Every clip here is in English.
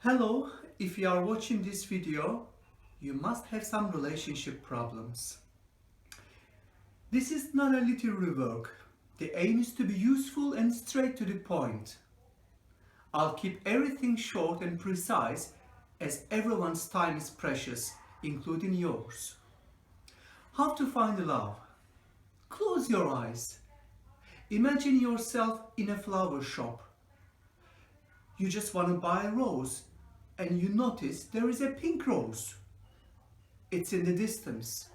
Hello, if you are watching this video, you must have some relationship problems. This is not a literary work. The aim is to be useful and straight to the point. I'll keep everything short and precise as everyone's time is precious, including yours. How to find love? Close your eyes. Imagine yourself in a flower shop. You just want to buy a rose and you notice there is a pink rose. It's in the distance.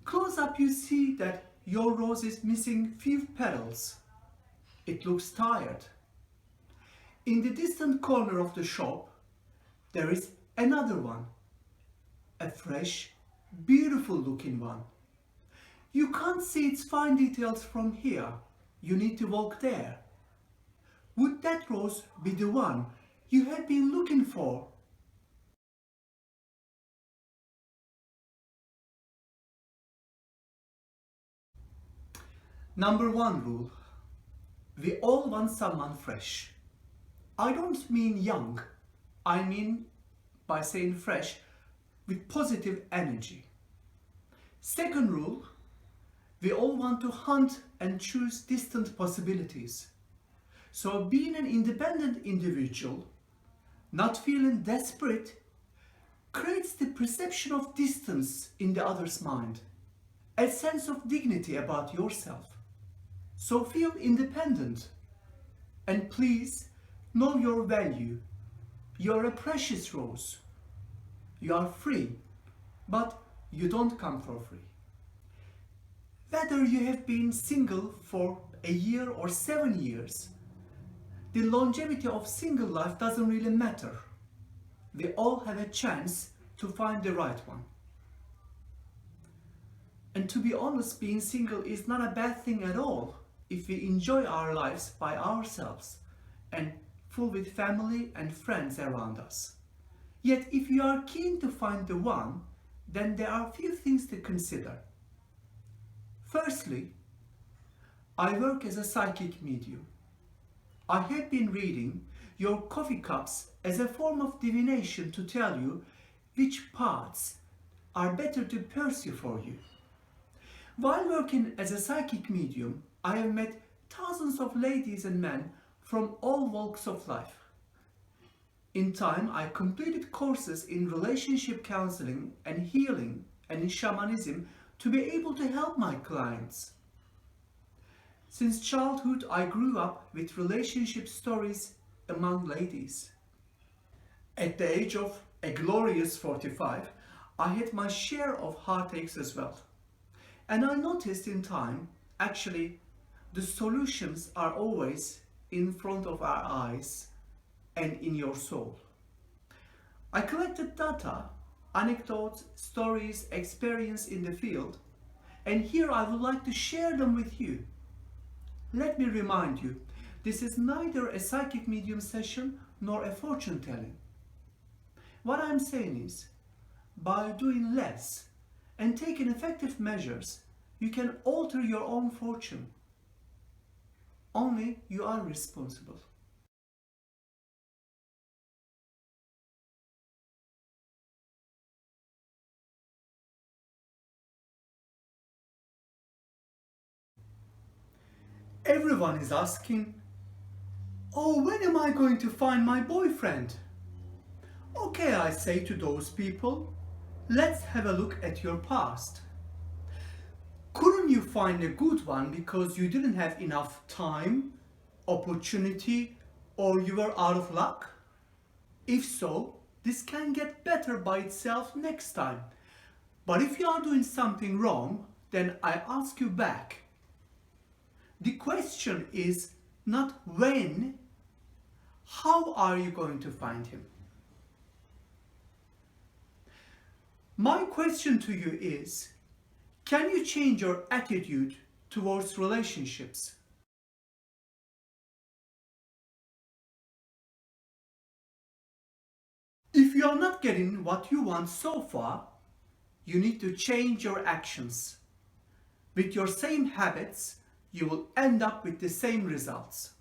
Close up you see that your rose is missing few petals. It looks tired. In the distant corner of the shop, there is another one. A fresh, beautiful looking one. You can't see its fine details from here. You need to walk there. Would that rose be the one you have been looking for? Number 1 rule. We all want someone fresh. I don't mean young. I mean, by saying fresh, with positive energy. Second rule. We all want to hunt and choose distant possibilities. So being an independent individual, not feeling desperate, creates the perception of distance in the other's mind, a sense of dignity about yourself. So feel independent and please know your value. You're a precious rose. You are free, but you don't come for free. Whether you have been single for a year or 7 years, the longevity of single life doesn't really matter. We all have a chance to find the right one. And to be honest, being single is not a bad thing at all if we enjoy our lives by ourselves and full with family and friends around us. Yet if you are keen to find the one, then there are a few things to consider. Firstly, I work as a psychic medium. I have been reading your coffee cups as a form of divination to tell you which paths are better to pursue for you. While working as a psychic medium, I have met thousands of ladies and men from all walks of life. In time, I completed courses in relationship counseling and healing and in shamanism to be able to help my clients. Since childhood, I grew up with relationship stories among ladies. At the age of a glorious 45, I had my share of heartaches as well. And I noticed in time, actually, the solutions are always in front of our eyes and in your soul. I collected data, anecdotes, stories, experience in the field, and here I would like to share them with you. Let me remind you, this is neither a psychic medium session nor a fortune telling. What I'm saying is, by doing less and taking effective measures, you can alter your own fortune. Only you are responsible. Everyone is asking, oh, when am I going to find my boyfriend? Okay, I say to those people, let's have a look at your past. Couldn't you find a good one because you didn't have enough time, opportunity, or you were out of luck? If so, this can get better by itself next time. But if you are doing something wrong, then I ask you back. The question is not when, how are you going to find him? My question to you is, can you change your attitude towards relationships? If you are not getting what you want so far, you need to change your actions. With your same habits, you will end up with the same results.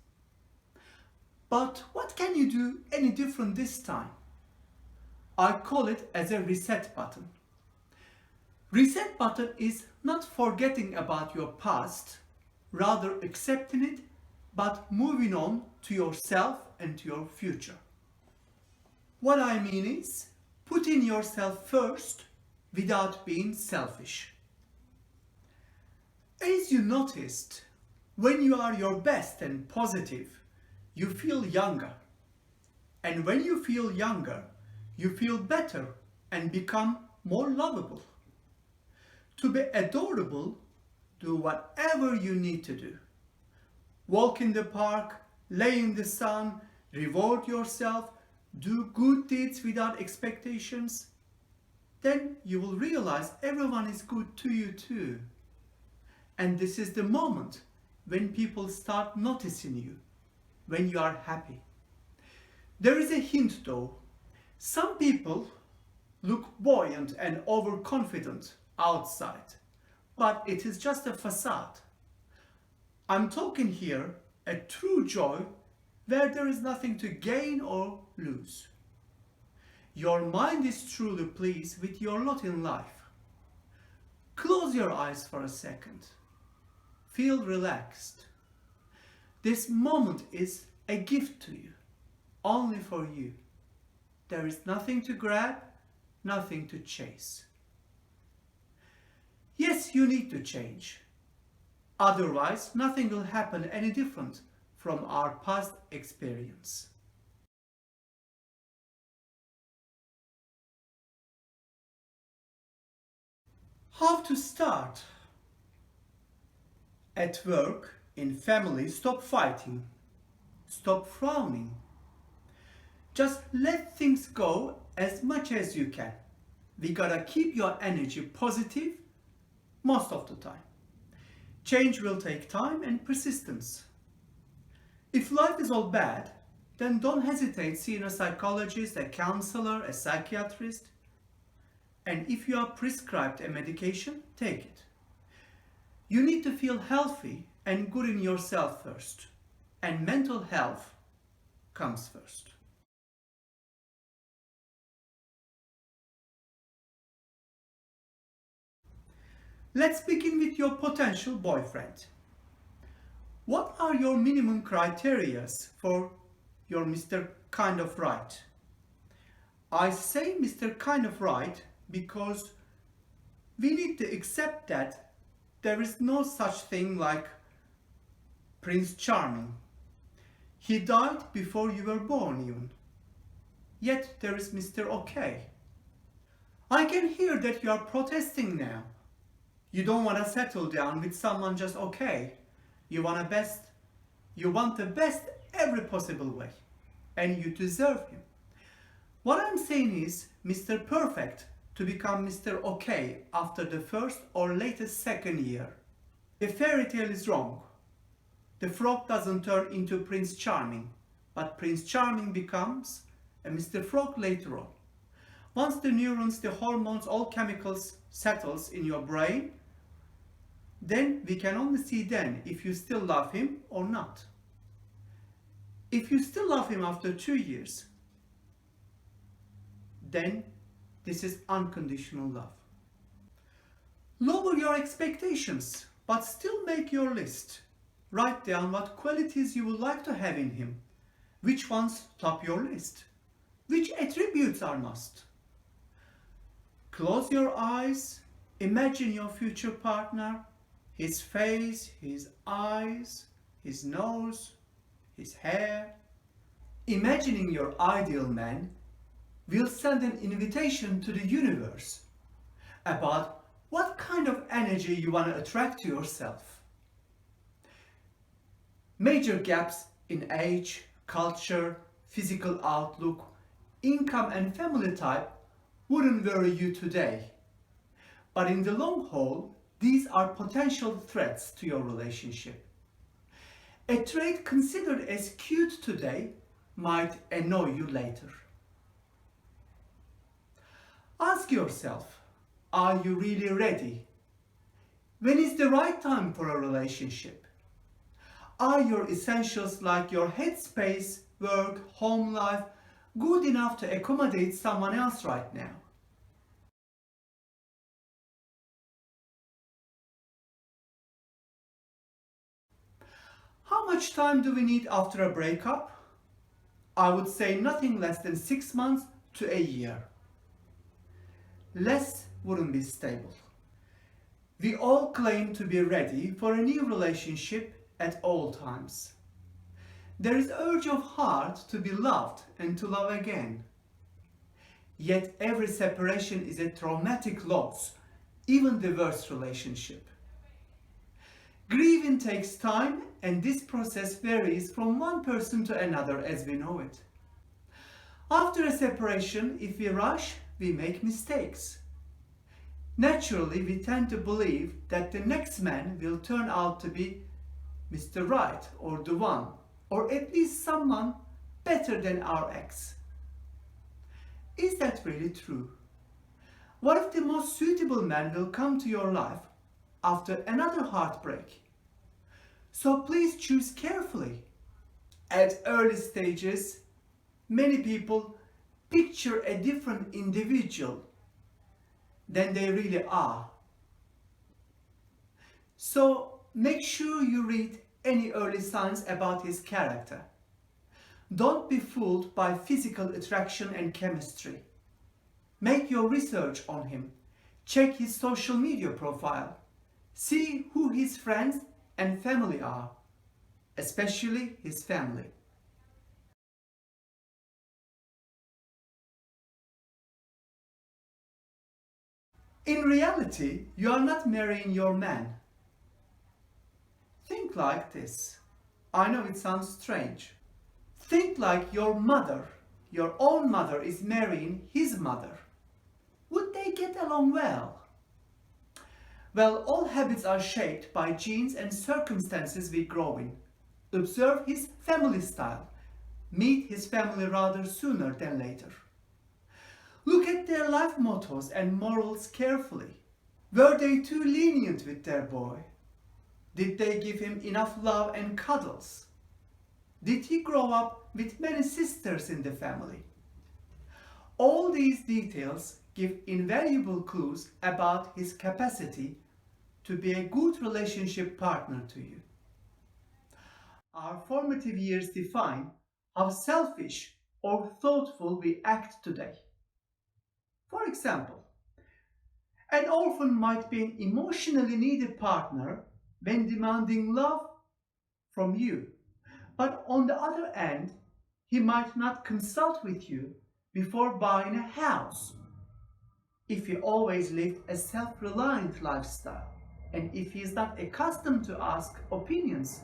But what can you do any different this time? I call it as a reset button. Reset button is not forgetting about your past, rather accepting it, but moving on to yourself and to your future. What I mean is putting yourself first without being selfish. As you noticed, when you are your best and positive, you feel younger. And when you feel younger, you feel better and become more lovable. To be adorable, do whatever you need to do. Walk in the park, lay in the sun, reward yourself, do good deeds without expectations. Then you will realize everyone is good to you too. And this is the moment when people start noticing you, when you are happy. There is a hint though. Some people look buoyant and overconfident outside, but it is just a facade. I'm talking here a true joy where there is nothing to gain or lose. Your mind is truly pleased with your lot in life. Close your eyes for a second. Feel relaxed. This moment is a gift to you, only for you. There is nothing to grab, nothing to chase. Yes, you need to change. Otherwise, nothing will happen any different from our past experience. How to start? At work, in family, stop fighting. Stop frowning. Just let things go as much as you can. We gotta keep your energy positive most of the time. Change will take time and persistence. If life is all bad, then don't hesitate seeing a psychologist, a counselor, a psychiatrist. And if you are prescribed a medication, take it. You need to feel healthy and good in yourself first. And mental health comes first. Let's begin with your potential boyfriend. What are your minimum criteria for your Mr. Kind of Right? I say Mr. Kind of Right because we need to accept that there is no such thing like Prince Charming. He died before you were born even. Yet there is Mr. Okay. I can hear that you are protesting now. You don't want to settle down with someone just okay. You want the best every possible way. And you deserve him. What I'm saying is Mr. Perfect to become Mr. Okay after the first or latest second year. The fairy tale is wrong. The frog doesn't turn into Prince Charming, but Prince Charming becomes a Mr. Frog later on. Once the neurons, the hormones, all chemicals settles in your brain, then we can only see then if you still love him or not. If you still love him after 2 years, then this is unconditional love. Lower your expectations, but still make your list. Write down what qualities you would like to have in him. Which ones top your list? Which attributes are must? Close your eyes, imagine your future partner, his face, his eyes, his nose, his hair. Imagining your ideal man will send an invitation to the universe about what kind of energy you want to attract to yourself. Major gaps in age, culture, physical outlook, income and family type wouldn't worry you today. But in the long haul, these are potential threats to your relationship. A trait considered as cute today might annoy you later. Ask yourself, are you really ready? When is the right time for a relationship? Are your essentials like your headspace, work, home life good enough to accommodate someone else right now? How much time do we need after a breakup? I would say nothing less than 6 months to a year. Less wouldn't be stable. We all claim to be ready for a new relationship at all times. There is urge of heart to be loved and to love again. Yet every separation is a traumatic loss, even the worst relationship. Grieving takes time, and this process varies from one person to another as we know it. After a separation, if we rush, we make mistakes. Naturally, we tend to believe that the next man will turn out to be Mr. Right or the one, or at least someone better than our ex. Is that really true? What if the most suitable man will come to your life after another heartbreak? So please choose carefully. At early stages, many people picture a different individual than they really are. So make sure you read any early signs about his character. Don't be fooled by physical attraction and chemistry. Make your research on him. Check his social media profile. See who his friends and family are, especially his family. In reality, you are not marrying your man. Think like this. I know it sounds strange. Think like your mother, your own mother, is marrying his mother. Would they get along well? Well, all habits are shaped by genes and circumstances we grow in. Observe his family style. Meet his family rather sooner than later. Look at their life mottos and morals carefully. Were they too lenient with their boy? Did they give him enough love and cuddles? Did he grow up with many sisters in the family? All these details give invaluable clues about his capacity to be a good relationship partner to you. Our formative years define how selfish or thoughtful we act today. For example, an orphan might be an emotionally needed partner when demanding love from you. But on the other hand, he might not consult with you before buying a house if he always lived a self-reliant lifestyle and if he is not accustomed to ask opinions.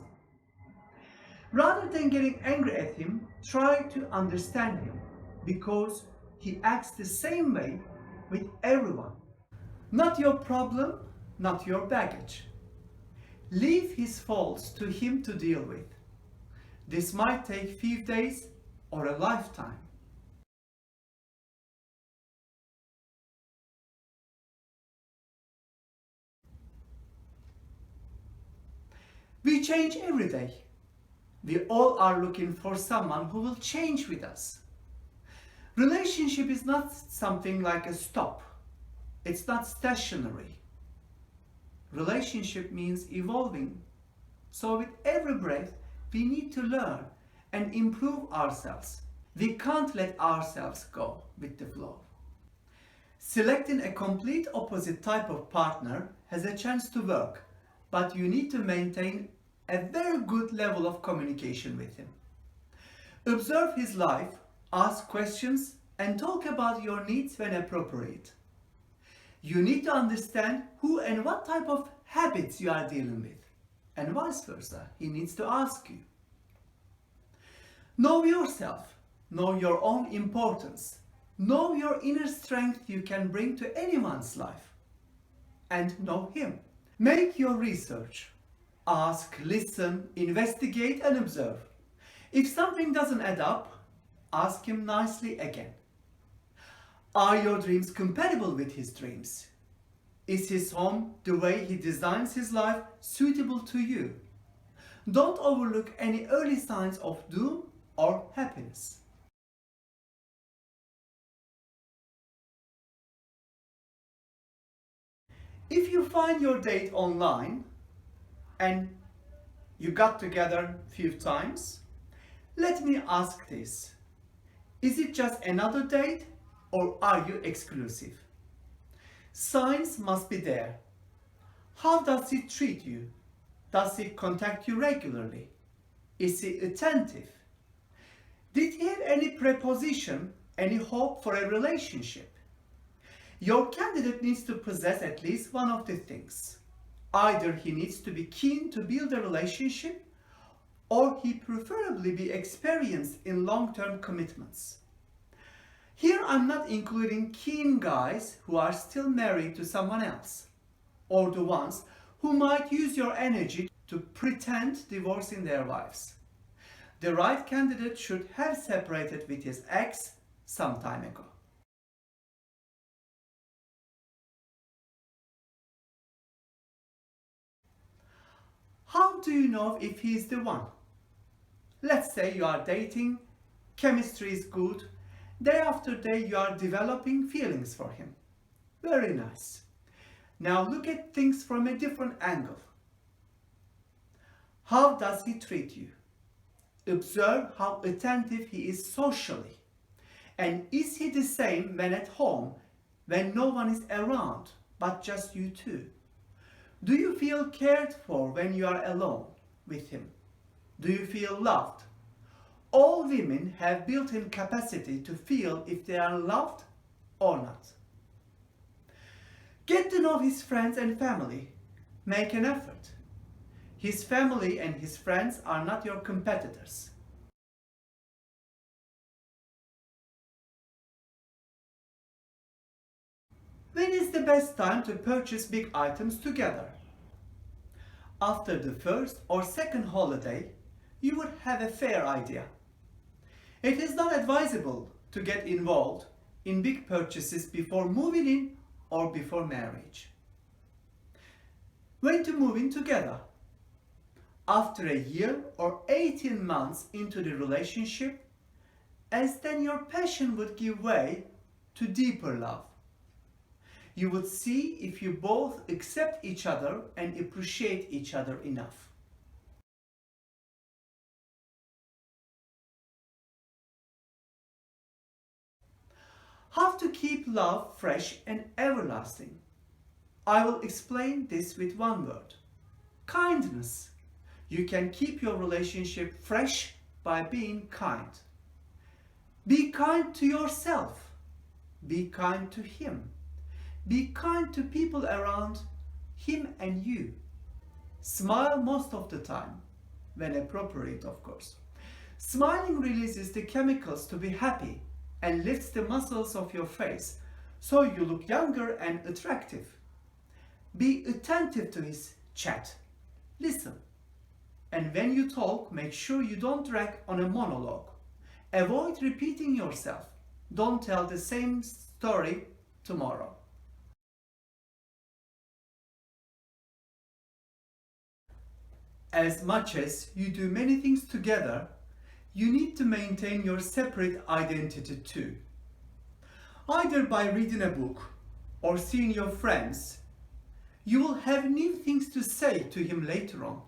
Rather than getting angry at him, try to understand him because he acts the same way with everyone. Not your problem, not your baggage. Leave his faults to him to deal with. This might take few days or a lifetime. We change every day. We all are looking for someone who will change with us. Relationship is not something like a stop. It's not stationary. Relationship means evolving. So with every breath, we need to learn and improve ourselves. We can't let ourselves go with the flow. Selecting a complete opposite type of partner has a chance to work, but you need to maintain a very good level of communication with him. Observe his life, ask questions, and talk about your needs when appropriate. You need to understand who and what type of habits you are dealing with, and vice versa. He needs to ask you. Know yourself, know your own importance, know your inner strength you can bring to anyone's life, and know him. Make your research. Ask, listen, investigate, and observe. If something doesn't add up, ask him nicely again. Are your dreams compatible with his dreams? Is his home, the way he designs his life, suitable to you? Don't overlook any early signs of doom or happiness. If you find your date online and you got together a few times, let me ask this. Is it just another date or are you exclusive? Signs must be there. How does he treat you? Does he contact you regularly? Is he attentive? Did he have any preposition, any hope for a relationship? Your candidate needs to possess at least one of the things. Either he needs to be keen to build a relationship, or he preferably be experienced in long-term commitments. Here I'm not including keen guys who are still married to someone else, or the ones who might use your energy to pretend divorcing their wives. The right candidate should have separated with his ex some time ago. How do you know if he is the one? Let's say you are dating, chemistry is good, day after day you are developing feelings for him. Very nice. Now look at things from a different angle. How does he treat you? Observe how attentive he is socially. And is he the same when at home, when no one is around, but just you two? Do you feel cared for when you are alone with him? Do you feel loved? All women have built-in capacity to feel if they are loved or not. Get to know his friends and family. Make an effort. His family and his friends are not your competitors. When is the best time to purchase big items together? After the first or second holiday, you would have a fair idea. It is not advisable to get involved in big purchases before moving in or before marriage. When to move in together? After a year or 18 months into the relationship, as then your passion would give way to deeper love. You would see if you both accept each other and appreciate each other enough. How to keep love fresh and everlasting? I will explain this with one word. Kindness. You can keep your relationship fresh by being kind. Be kind to yourself. Be kind to him. Be kind to people around him and you. Smile most of the time, when appropriate, of course. Smiling releases the chemicals to be happy and lifts the muscles of your face, so you look younger and attractive. Be attentive to his chat. Listen. And when you talk, make sure you don't drag on a monologue. Avoid repeating yourself. Don't tell the same story tomorrow. As much as you do many things together, you need to maintain your separate identity too. Either by reading a book or seeing your friends, you will have new things to say to him later on.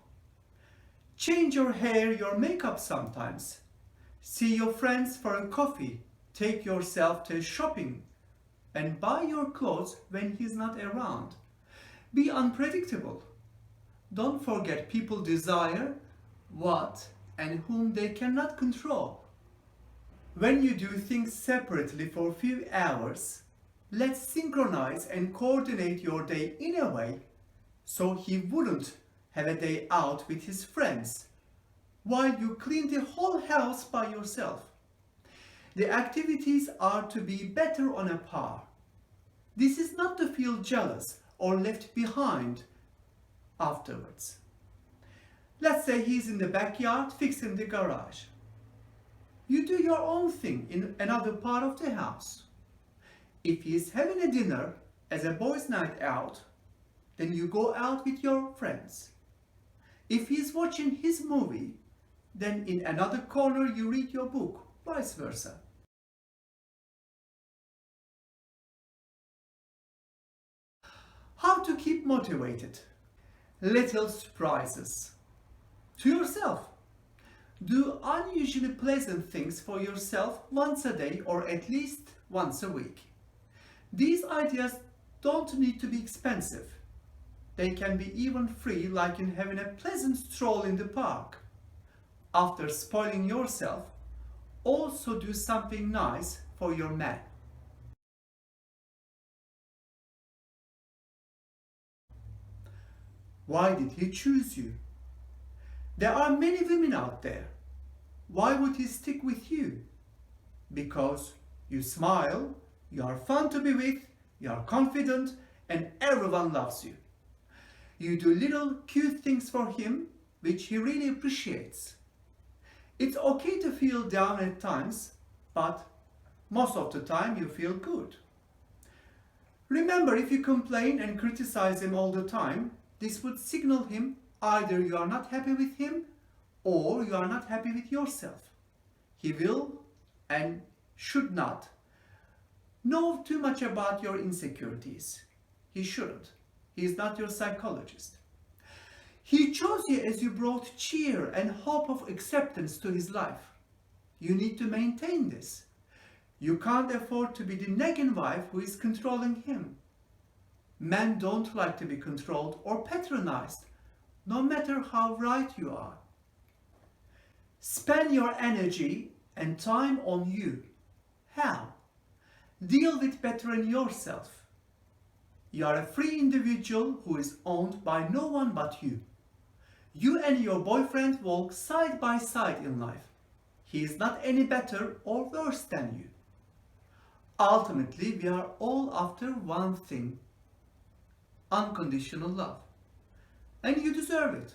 Change your hair, your makeup sometimes. See your friends for a coffee. Take yourself to shopping and buy your clothes when he's not around. Be unpredictable. Don't forget people desire what and whom they cannot control. When you do things separately for a few hours, let's synchronize and coordinate your day in a way so he wouldn't have a day out with his friends while you clean the whole house by yourself. The activities are to be better on a par. This is not to feel jealous or left behind afterwards. Let's say he's in the backyard fixing the garage. You do your own thing in another part of the house. If he's having a dinner as a boys' night out, then you go out with your friends. If he's watching his movie, then in another corner you read your book, vice versa. How to keep motivated? Little surprises. To yourself. Do unusually pleasant things for yourself once a day or at least once a week. These ideas don't need to be expensive. They can be even free, like in having a pleasant stroll in the park. After spoiling yourself, also do something nice for your man. Why did he choose you? There are many women out there. Why would he stick with you? Because you smile, you are fun to be with, you are confident, and everyone loves you. You do little cute things for him, which he really appreciates. It's okay to feel down at times, but most of the time you feel good. Remember, if you complain and criticize him all the time, this would signal him either you are not happy with him or you are not happy with yourself. He will and should not know too much about your insecurities. He shouldn't. He is not your psychologist. He chose you as you brought cheer and hope of acceptance to his life. You need to maintain this. You can't afford to be the nagging wife who is controlling him. Men don't like to be controlled or patronized, no matter how right you are. Spend your energy and time on you. How? Deal with bettering yourself. You are a free individual who is owned by no one but you. You and your boyfriend walk side by side in life. He is not any better or worse than you. Ultimately, we are all after one thing: unconditional love. And you deserve it.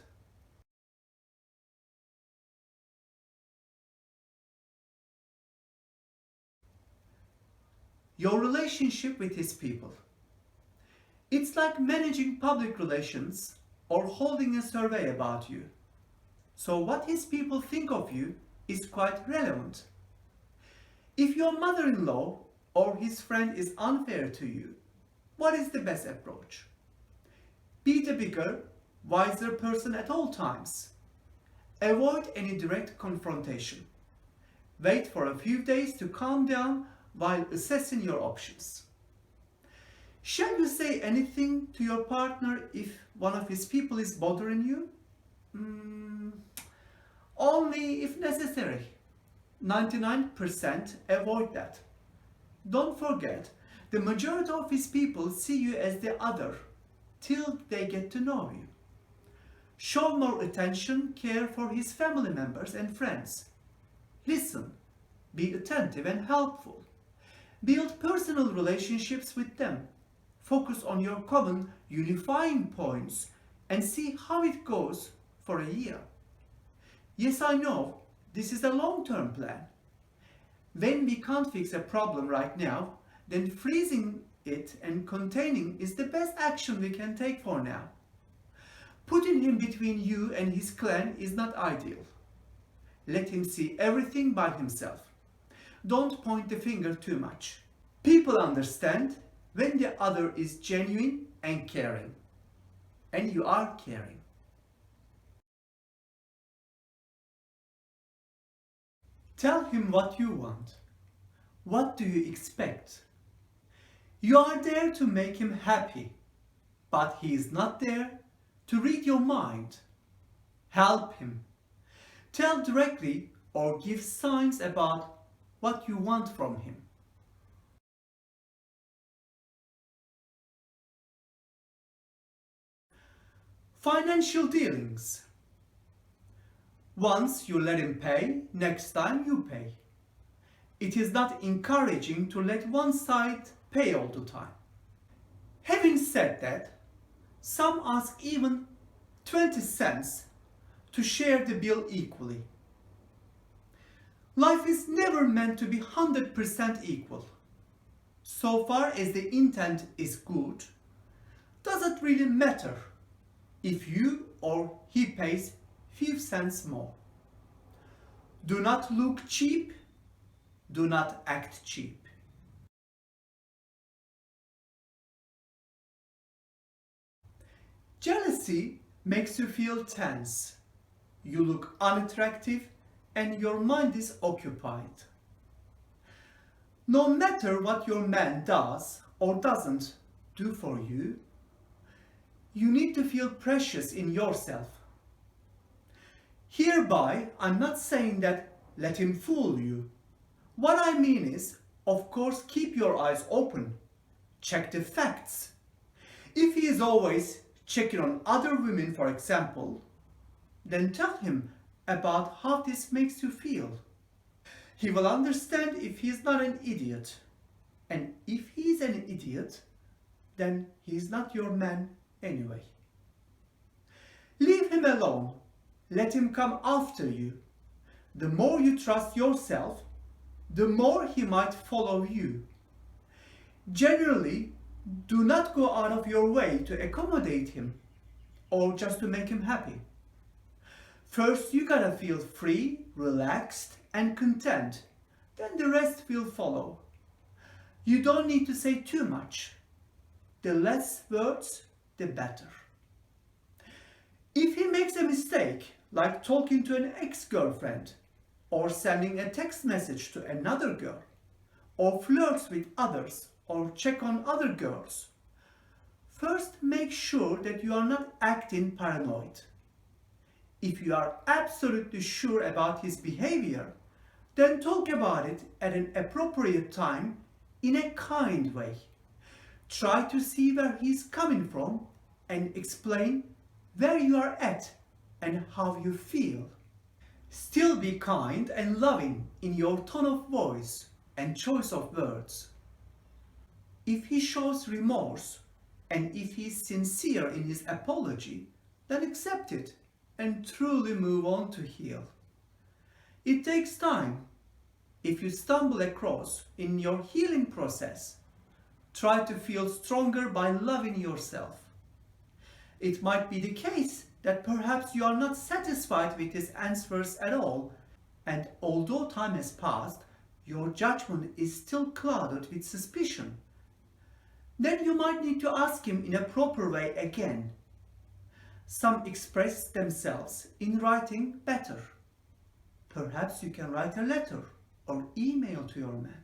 Your relationship with his people. It's like managing public relations or holding a survey about you. So what his people think of you is quite relevant. If your mother-in-law or his friend is unfair to you, what is the best approach? Be the bigger, wiser person at all times. Avoid any direct confrontation. Wait for a few days to calm down while assessing your options. Shall you say anything to your partner if one of his people is bothering you? Only if necessary. 99% avoid that. Don't forget, the majority of his people see you as the other till they get to know you. Show more attention, care for his family members and friends. Listen, be attentive and helpful. Build personal relationships with them. Focus on your common unifying points and see how it goes for a year. Yes, I know, this is a long-term plan. When we can't fix a problem right now, then freezing it and containing is the best action we can take for now. Putting him between you and his clan is not ideal. Let him see everything by himself. Don't point the finger too much. People understand when the other is genuine and caring. And you are caring. Tell him what you want. What do you expect? You are there to make him happy, but he is not there to read your mind. Help him. Tell directly or give signs about what you want from him. Financial dealings. Once you let him pay, next time you pay. It is not encouraging to let one side pay all the time. Having said that, some ask even 20 cents to share the bill equally. Life is never meant to be 100% equal. So far as the intent is good, does it really matter if you or he pays few cents more? Do not look cheap. Do not act cheap. Jealousy makes you feel tense. You look unattractive and your mind is occupied. No matter what your man does or doesn't do for you, you need to feel precious in yourself. Hereby, I'm not saying that let him fool you. What I mean is, of course, keep your eyes open. Check the facts. If he is always checking on other women, for example, then tell him about how this makes you feel. He will understand if he is not an idiot. And if he is an idiot, then he is not your man anyway. Leave him alone. Let him come after you. The more you trust yourself, the more he might follow you. Generally, do not go out of your way to accommodate him or just to make him happy. First, you gotta feel free, relaxed, and content. Then the rest will follow. You don't need to say too much. The less words, the better. If he makes a mistake, like talking to an ex-girlfriend, or sending a text message to another girl, or flirts with others, or check on other girls, first make sure that you are not acting paranoid. If you are absolutely sure about his behavior, then talk about it at an appropriate time in a kind way. Try to see where he's coming from and explain where you are at and how you feel. Still be kind and loving in your tone of voice and choice of words. If he shows remorse and if he is sincere in his apology, then accept it and truly move on to heal. It takes time. If you stumble across in your healing process, try to feel stronger by loving yourself. It might be the case that perhaps you are not satisfied with his answers at all, and although time has passed, your judgment is still clouded with suspicion. Then you might need to ask him in a proper way again. Some express themselves in writing better. Perhaps you can write a letter or email to your man.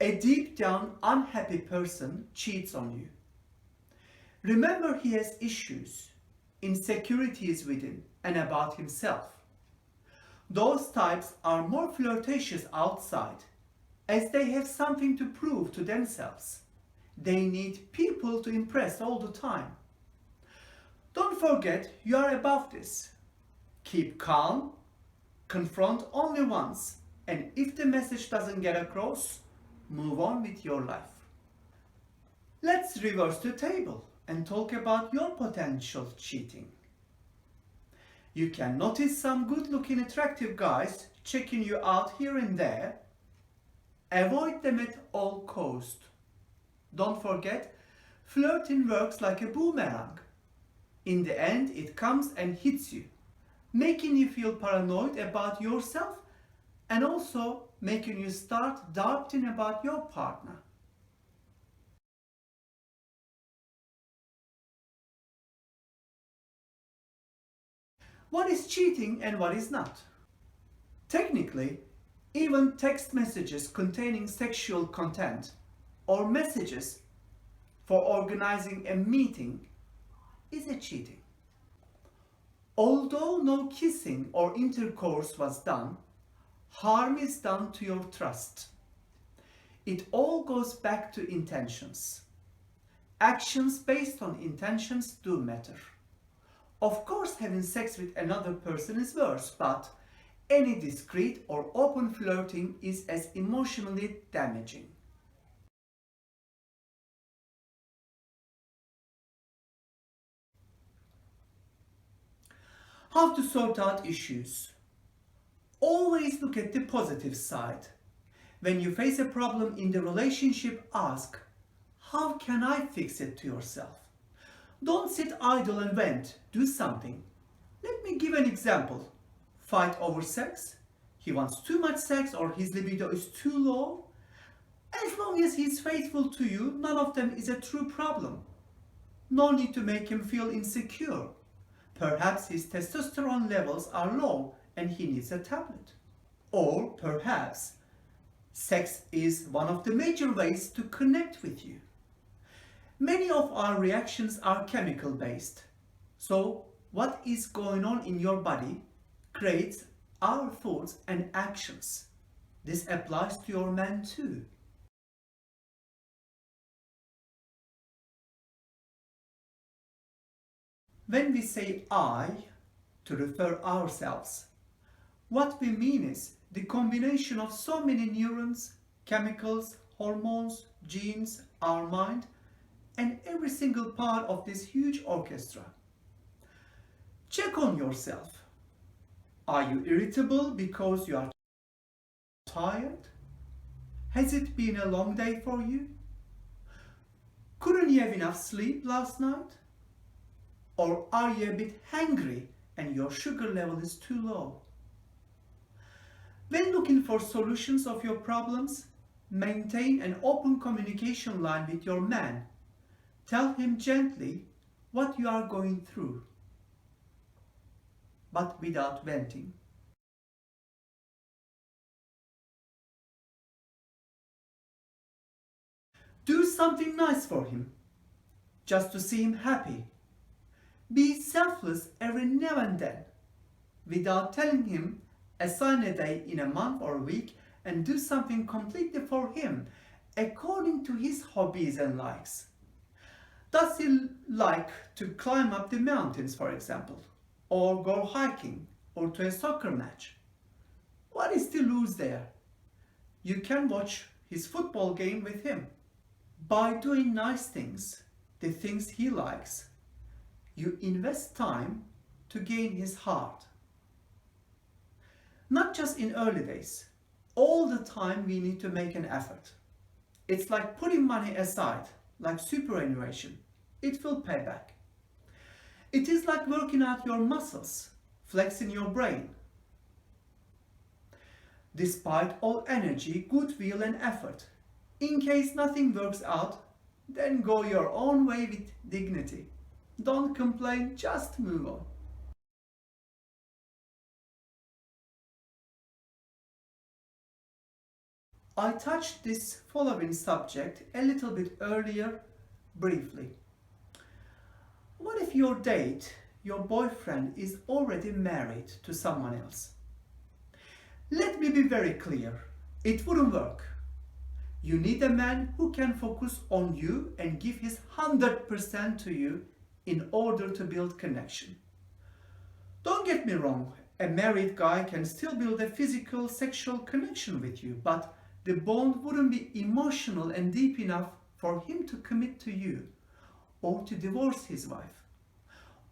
A deep down unhappy person cheats on you. Remember, he has issues, insecurities within and about himself. Those types are more flirtatious outside, as they have something to prove to themselves. They need people to impress all the time. Don't forget you are above this. Keep calm, confront only once, and if the message doesn't get across, move on with your life. Let's reverse the table and talk about your potential cheating. You can notice some good-looking attractive guys checking you out here and there. Avoid them at all cost. Don't forget, flirting works like a boomerang. In the end, it comes and hits you, making you feel paranoid about yourself and also making you start doubting about your partner. What is cheating and what is not? Technically, even text messages containing sexual content or messages for organizing a meeting is a cheating. Although no kissing or intercourse was done, harm is done to your trust. It all goes back to intentions. Actions based on intentions do matter. Of course, having sex with another person is worse, but any discreet or open flirting is as emotionally damaging. How to sort out issues? Always look at the positive side. When you face a problem in the relationship, ask, how can I fix it to yourself? Don't sit idle and vent. Do something. Let me give an example. Fight over sex. He wants too much sex or his libido is too low. As long as he's faithful to you, none of them is a true problem. No need to make him feel insecure. Perhaps his testosterone levels are low and he needs a tablet. Or perhaps sex is one of the major ways to connect with you. Many of our reactions are chemical based. So what is going on in your body creates our thoughts and actions. This applies to your man too. When we say I to refer ourselves, what we mean is the combination of so many neurons, chemicals, hormones, genes, our mind, and every single part of this huge orchestra. Check on yourself. Are you irritable because you are tired? Has it been a long day for you? Couldn't you have enough sleep last night? Or are you a bit hangry and your sugar level is too low? When looking for solutions of your problems, maintain an open communication line with your man. Tell him gently what you are going through, but without venting. Do something nice for him, just to see him happy. Be selfless every now and then, without telling him assign a day in a month or a week and do something completely for him, according to his hobbies and likes. Does he like to climb up the mountains, for example, or go hiking, or to a soccer match? What is to lose there? You can watch his football game with him. By doing nice things, the things he likes, you invest time to gain his heart. Not just in early days. All the time we need to make an effort. It's like putting money aside, like superannuation. It will pay back. It is like working out your muscles, flexing your brain. Despite all energy, goodwill and effort, in case nothing works out, then go your own way with dignity. Don't complain, just move on. I touched this following subject a little bit earlier, briefly. What if your date, your boyfriend, is already married to someone else? Let me be very clear, it wouldn't work. You need a man who can focus on you and give his 100% to you in order to build connection. Don't get me wrong, a married guy can still build a physical, sexual connection with you, but the bond wouldn't be emotional and deep enough for him to commit to you or to divorce his wife.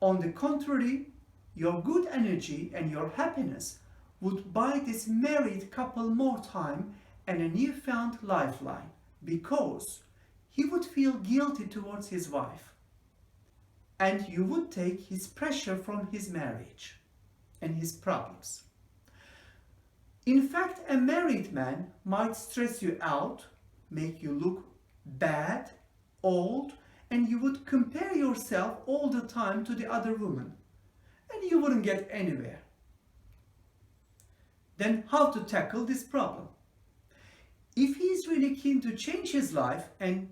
On the contrary, your good energy and your happiness would buy this married couple more time and a newfound lifeline, because he would feel guilty towards his wife, and you would take his pressure from his marriage and his problems. In fact, a married man might stress you out, make you look bad, old, and you would compare yourself all the time to the other woman, and you wouldn't get anywhere. Then how to tackle this problem? If he is really keen to change his life and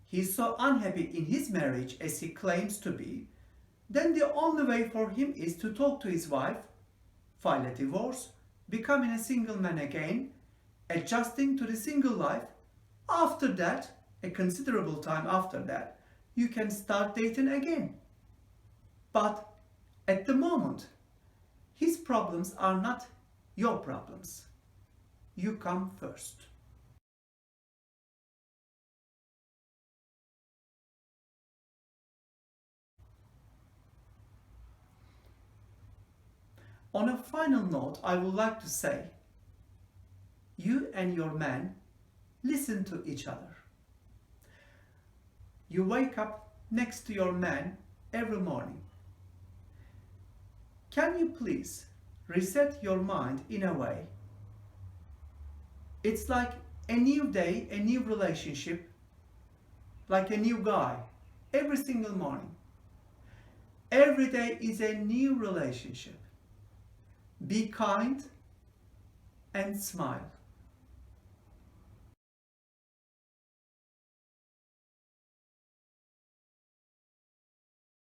he's so unhappy in his marriage as he claims to be, then the only way for him is to talk to his wife, file a divorce, becoming a single man again, adjusting to the single life. After that, a considerable time after that, you can start dating again. But at the moment, his problems are not your problems. You come first. On a final note, I would like to say, you and your man listen to each other. You wake up next to your man every morning. Can you please reset your mind in a way? It's like a new day, a new relationship, like a new guy, every single morning. Every day is a new relationship. Be kind and smile.